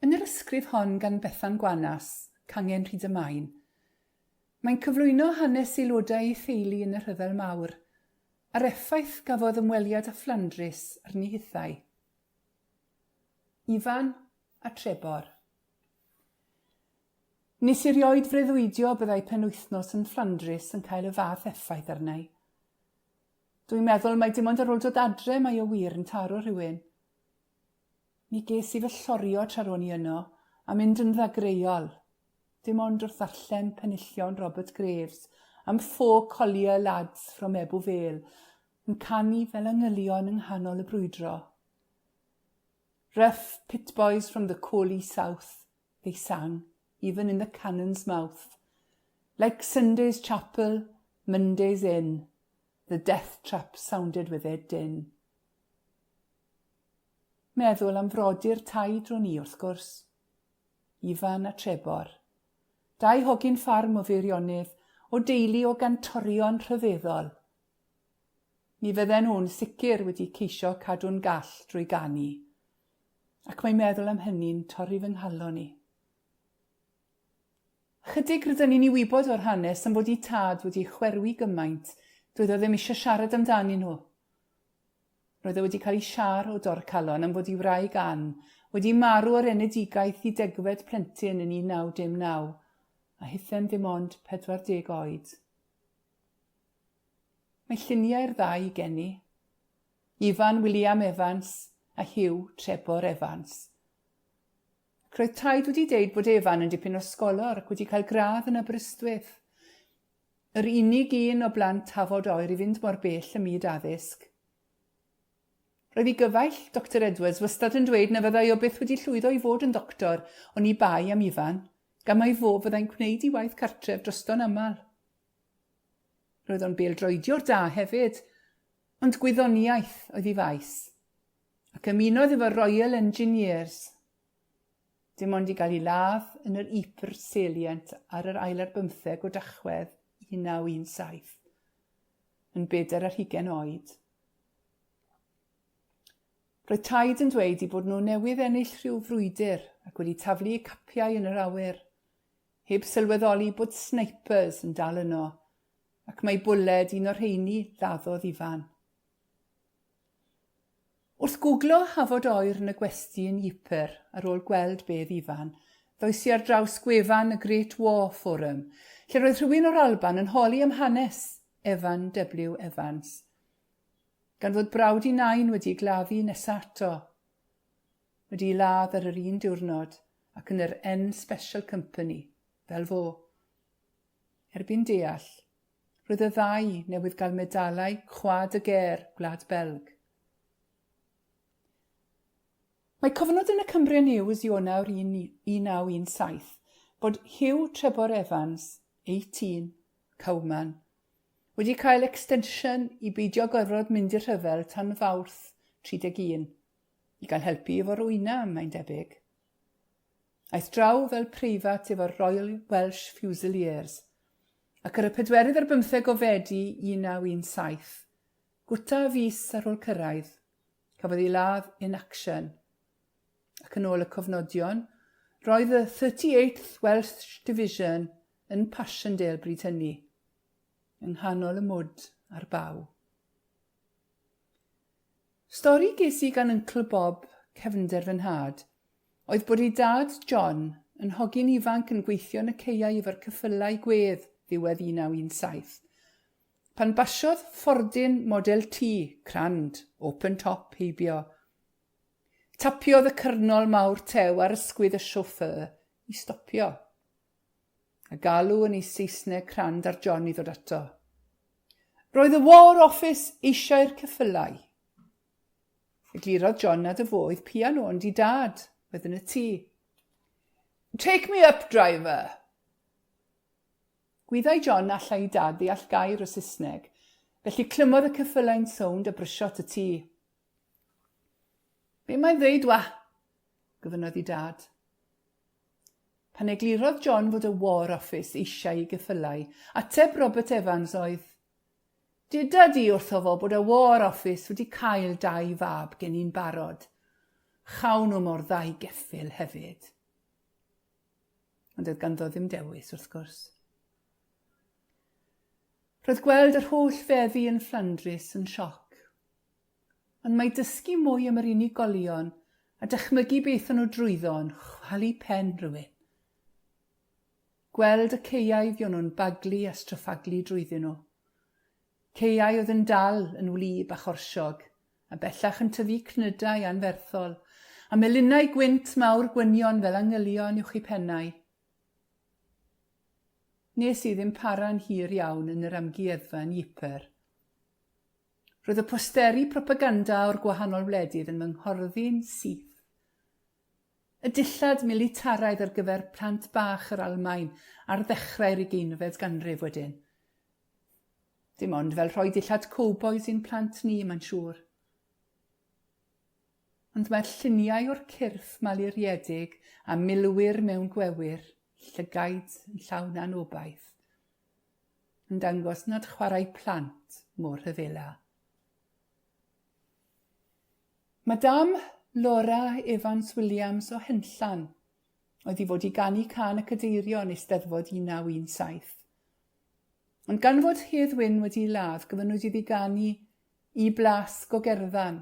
Yn yr ysgrif hon gan Bethan Gwanas, Cangen Rhydymain, mae'n cyflwyno hanes aelodau ei theulu yn y Rhyfel Mawr, a'r effaith gafodd ymweliad â Fflandrys arni hithau. Ifan a Trebor. Nes i rioed freuddwydio byddai penwythnos yn Fflandrys yn cael y fath effaith arnau. Dwi'n meddwl mai dim ond ar ôl dod adre mae o wir yn taro rhywun. Mi ges i fy llorio tra ro'n i yno a mynd yn ddagreol, dim ond wrth ddarllen penillion Robert Graves am ffô colia lads from Ebw Fel, yn canu fel angylion yng nghanol y brwydro. Rough pit boys from the coaly south, they sang, even in the cannon's mouth. Like Sunday's chapel, Monday's inn, the death trap sounded with their din. Meddwl am frodyr tai dro ni wrth gwrs. Ifan a Trebor. Dau hogyn ffarm o feirionydd, o deulu o gantorion rhyfeddol. Mi fydden nhw'n sicr wedi ceisio cadw'n gall drwy ganu, ac mae'n meddwl am hynny'n torri fy nghalon ni. Chydig rydyn ni'n ei wybod o'r hanes am fod ei tad wedi chwerwi gymaint, doedd o ddim eisiau siarad amdani nhw. Roedd o wedi cael ei siar o dorcalon am fod ei wraig Ann, wedi marw o'r enedigaeth i degfed plentyn yn 1919, a hithen ddim ond 40 oed. Mae lluniau'r ddau geni, Ifan William Evans a Hugh Trebor Evans. Roedd taid wedi deud bod Efan yn dipyn o sgolor ac wedi cael gradd yn Aberystwyth. Yr unig un o blant Hafod Oer i fynd mor bell ym myd addysg. Roedd ei gyfaill, Dr Edwards, wastad yn dweud na fyddai o byth wedi llwyddo i fod yn doctor, ond i bai am Ifan, gan mai fo fyddai'n gwneud ei waith cartref drosto'n aml. Roedd o'n bêl-droediwr da hefyd, ond gwyddoniaeth oedd ei faes, ac ymunodd efo Royal Engineers. Dim ond i gael ei ladd yn yr Ypr Salient ar yr 15 o Dachwedd 1917, yn 40 oed. Roedd taid yn dweud i bod nhw newydd ennill rhyw frwydr ac wedi taflu eu capiau yn yr awyr, heb sylweddoli bod snipers yn dal yno, ac mae bwled un o'r rheini laddodd Ifan. Wrth gwglo Hafod Oer yn y gwesti yn Ypr ar ôl gweld beth Ifan, ddoes i ar draws gwefan y Great War Forum, lle roedd rhywun o'r Alban yn holi am hanes Evan W. Evans, gan fod brawd i nain wedi gladdu nesa ato. Wedi ei ladd ar yr un diwrnod ac yn yr N Special Company, fel fo. Erbyn deall, roedd y ddau newydd gael medalau Croix de Guerre Gwlad Belg. Mae cofnod yn y Cymru News Ionawr 1917 bod Hugh Trebor Evans, 18, Cowman, wedi cael extension i beidio gorfod mynd i'r rhyfel tan Fawrth 31, i gael helpu efo'r wyna, mae'n debyg. Aeth draw fel preifat efo'r Royal Welsh Fusiliers, ac ar y 15 o Fedi 1917, gwta fus ar ôl cyrraedd, cafodd ei ladd in action. Ac yn ôl y cofnodion, roedd y 38th Welsh Division yn Passchendaele bryd hynny, yng nghanol y mwd a'r baw. Stori ges i gan Uncle Bob, cefnder fy nhad, oedd bod ei dad John yn hogyn ifanc yn gweithio yn y caeau efo'r ceffylau gwedd ddiwedd 1917, pan basiodd Fordyn Model T, crand, open top heibio. Tapiodd y cyrnol mawr tew ar ysgwydd y siwffyr i stopio. A galw yn ei Saesneg crand ar John i ddod ato. Roedd y War Office eisiau'r ceffylau. Eglurodd John nad y foedd piano ond i dad, oedd yn y tŷ. Take me up, driver. Gwyddai John allai i dad ddeall gair o Saesneg, felly clymodd y ceffylau'n sownd a brysio at y tŷ. Be mae'n ddeud wa? Gyfynodd i dad. Pan eglurodd John fod y War Office eisiau i geffylau, ateb Robert Evans oedd, Dyda di wrtho fo bod y War Office wedi cael 2 fab gen i'n barod. chawn nhw mor ddau geffil hefyd. Ond oedd ganddo ddim dewis wrth gwrs. Roedd gweld yr holl feddi yn Flandris yn sioc. Ond mae dysgu mwy am yr unigolion a dychmygu beth yn nhw drwyddo'n chwalu pen rhywun. Gweld y ceiau fion nhw'n baglu a straffaglu drwyddyn nhw. Ceiau oedd yn dal yn wlyb a chorsiog, a bellach yn tyfu cnydau anferthol, a melinau gwynt mawr gwynion fel angylion uwch eu pennau. Nes i ddim para'n hir iawn yn yr amgueddfa yn Ypres. Roedd y posteri propaganda o'r gwahanol wledydd yn mynghorddi'n syth. Y dillad militaraidd ar gyfer plant bach yr Almaen ar ddechrau'r 20fed ganrif wedyn. Dim ond fel rhoi dillad cowbois i'n plant ni, mae'n siŵr. Ond mae'r lluniau o'r cyrff maluriedig a milwyr mewn gwewyr, llygaid yn llawn anobaith, yn dangos nad chwarae plant mor rhyfela. Madame Laura Evans Williams o Henllan oedd i fod i ganu can y cadeirion Eisteddfod 1917. Ond gan fod Hedd Wyn wedi ladd, gyfynwyd iddi ganu i blasg o gerddan.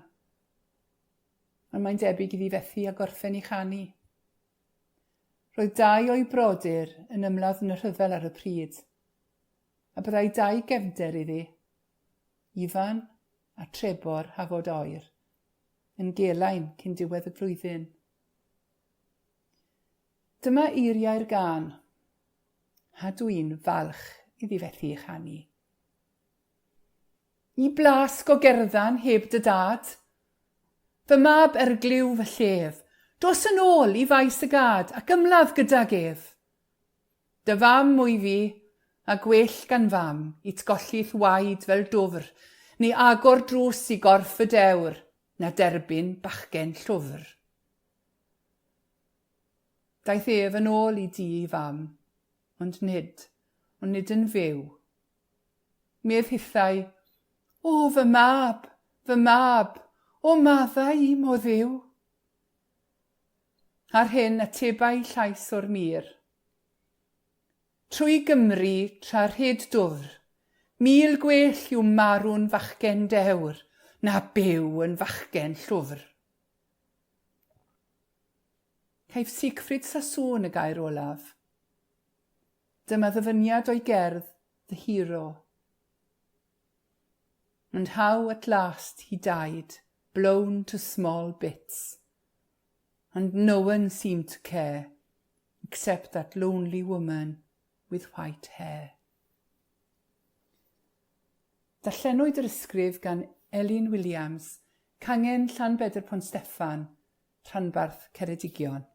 Ond mae'n debyg iddi fethu a gorffen i chanu. Roedd 2 o'i brodyr yn ymladd yn y rhyfel ar y pryd, a byddai 2 gefnder iddi, Ifan a Trebor Hafod Oer, yn Gelain cyn diwedd y blwyddyn. Dyma eiriau'r gân, a dwi'n falch iddi fethu i chanu. I blasg o gerddan heb dy dad, fy mab erglyw fy llef, dos yn ôl i faes y gad ac ymladd gyda gef. Dy fam mwy fi, a gwell gan fam, i tgollith waed fel dwfr, neu agor drws i gorff y dewr, na derbyn bachgen llwfr. Daeth ef yn ôl i di i fam, ond nid yn fyw. Mi edd hithau, o fy mab, o maddau i mo ddiw. Ar hyn atebau llais o'r mir. Trwy Gymru tra'r hyd dwfr, 1000 gwell yw marw'n fachgen dewr, na byw yn fachgen llwfr. Caiff Siegfried Sassoon y gair olaf. Dyma ddyfyniad o'i gerdd, The Hero. And how at last he died, blown to small bits. And no one seemed to care, except that lonely woman with white hair. Darllenwyd yr ysgrif gan Elin Williams, Cangen Llanbedr Pont Steffan, Rhanbarth Ceredigion.